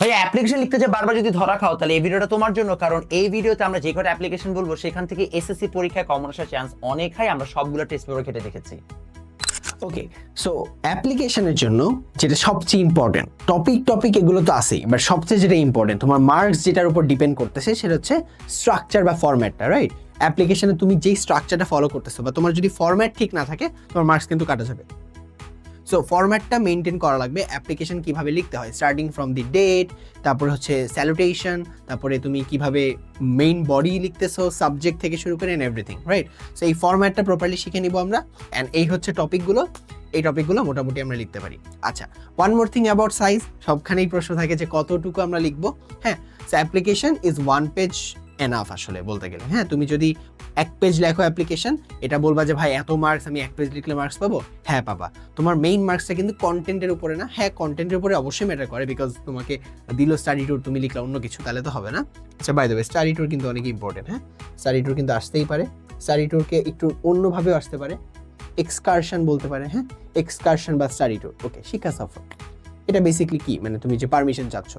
ভাই অ্যাপ্লিকেশন লিখতে যে বারবার যদি ধরা খাও তাহলে এই ভিডিওটা তোমার জন্য, কারণ এই ভিডিওতে আমরা যে কটা অ্যাপ্লিকেশন বলবো সেখান থেকে এসএসসি পরীক্ষায় কমন আসার চান্স অনেক হাই। আমরা সবগুলো টেস্ট পেপার কেটে দেখেছি। ওকে, সো অ্যাপ্লিকেশনের জন্য যেটা সবচেয়ে ইম্পর্টেন্ট টপিক এগুলো তো আছেই, বাট সবচেয়ে যেটা ইম্পর্টেন্ট তোমার মার্কস যেটার উপর ডিপেন্ড করতেছে সেটা হচ্ছে স্ট্রাকচার বা ফরম্যাটটা, রাইট? অ্যাপ্লিকেশনে তুমি যেই স্ট্রাকচারটা ফলো করতেছো বা তোমার যদি ফরম্যাট ঠিক না থাকে তোমার মার্কস কিন্তু কাটা যাবে। সো ফরম্যাটটা মেনটেন করা লাগবে। অ্যাপ্লিকেশন কিভাবে লিখতে হয়, স্টার্টিং ফ্রম দি ডেট, তারপরে হচ্ছে স্যালুটেশন, তারপরে তুমি কিভাবে মেইন বডি লিখতেছো সাবজেক্ট থেকে শুরু করে এভরিথিং, রাইট? সো এই ফরম্যাটটা প্রপারলি শিখে নিব আমরা। অ্যান্ড এই হচ্ছে টপিকগুলো, এই টপিকগুলো মোটামুটি আমরা লিখতে পারি। আচ্ছা, one more thing about size, সবখানেই প্রশ্ন থাকে যে কতটুকু আমরা লিখবো। হ্যাঁ, so application is one page enough আসলে বলতে গেলে। হ্যাঁ, তুমি যদি এক পেজ লেখো অ্যাপ্লিকেশন, এটা বলবা যে ভাই এত মার্কস, আমি এক পেজ লিখলে মার্কস পাবো, হ্যাঁ পাবা। তোমার মেইন মার্কসটা কিন্তু কন্টেন্টের উপরে না। হ্যাঁ, কন্টেন্টের উপরে অবশ্যই ম্যাটার করে, বিকজ তোমাকে দিল স্টাডি ট্যুর, তুমি লিখলে অন্য কিছু, তাহলে তো হবে না। আচ্ছা, by the way study tour কিন্তু অনেক ইম্পর্টেন্ট। হ্যাঁ, স্টাডি ট্যুর কিন্তু আসতেই পারে, স্টাডি ট্যুরকে একটু অন্যভাবেও আসতে পারে, এক্সকারশন বলতে পারে। হ্যাঁ, এক্সকারশন বা স্টাডি ট্যুর, ওকে, শিক্ষা সফর। এটা বেসিক্যালি কি, মানে তুমি যে পারমিশন চাচ্ছ,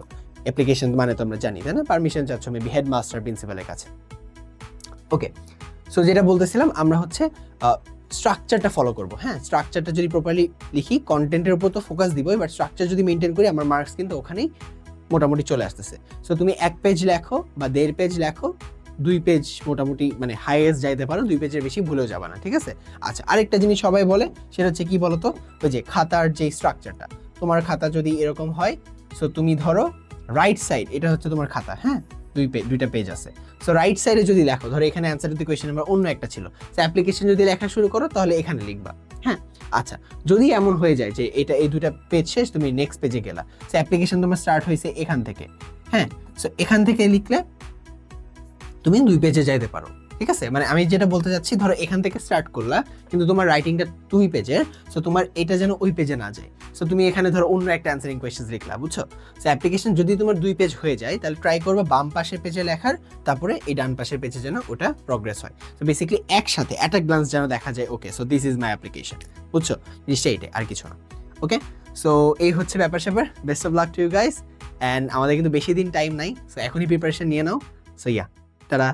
অ্যাপ্লিকেশন মানে তো আমরা জানি তাই না, পারমিশন চাচ্ছ মেবি হেডমাস্টার প্রিন্সিপালের কাছে। ওকে, সো যেটা বলতেছিলাম আমরা হচ্ছে স্ট্রাকচারটা ফলো করবো। হ্যাঁ, স্ট্রাকচারটা যদি প্রপারলি লিখি, কন্টেন্টের উপর তো ফোকাস দিবই, বাট স্ট্রাকচার যদি মেনটেন করি আমার মার্কস কিন্তু ওখানেই মোটামুটি চলে আসতেছে। সো তুমি এক পেজ লেখো বা 1.5 পেজ লেখো, 2 পেজ মোটামুটি মানে হাইয়েস্ট যাইতে পারো, 2 পেজের বেশি ভুলেও যাবে না, ঠিক আছে? আচ্ছা, আরেকটা জিনিস সবাই বলে সেটা হচ্ছে কি বলতো, ওই যে খাতার যে স্ট্রাকচারটা, তোমার খাতা যদি এরকম হয়, সো তুমি ধরো রাইট সাইড, এটা হচ্ছে তোমার খাতা। হ্যাঁ, দুইটা পেজ আছে। সো রাইট সাইডে যদি লেখো, ধরো এখানে answer to the question number অন্য একটা ছিল, সো অ্যাপ্লিকেশন যদি লেখা শুরু করো তাহলে এখানে লিখবা। হ্যাঁ, আচ্ছা, যদি এমন হয়ে যায় যে এটা এই দুইটা পেজ শেষ, তুমি নেক্সট পেজে গেলা, সো অ্যাপ্লিকেশন তোমার স্টার্ট হয়েছে এখান থেকে। হ্যাঁ, সো এখান থেকে লিখলে তুমি 2 পেজে যাইতে পারো, ঠিক আছে? মানে আমি যেটা বলতে চাচ্ছি, ধরো এখান থেকে স্টার্ট করলা কিন্তু তোমার রাইটিংটা 2 পেজের, সো তোমার এটা যেন ওই পেজে না যায়, সো তুমি এখানে ধরো অন্য একটা অ্যান্সারিং কোয়েশ্চেন্স লিখলা, বুঝছো? সো অ্যাপ্লিকেশন যদি তোমার 2 পেজ হয়ে যায় তাহলে ট্রাই করবা বাম পাশের পেজে লেখার, তারপরে এই ডান পাশের পেজে যেন ওটা প্রগ্রেস হয়। সো বেসিক্যালি একসাথে অ্যাট আ গ্লান্স যেন দেখা যায়, okay so this is my application, বুঝছো? জিনিসটা এইটাই, আর কিছু না। ওকে, সো এই হচ্ছে ব্যাপার স্যাপার। Best of luck to you guys. And আমাদের কিন্তু বেশি দিন টাইম নাই, সো এখনই প্রিপারেশন নিয়ে নাও। সো ইয়া, তারা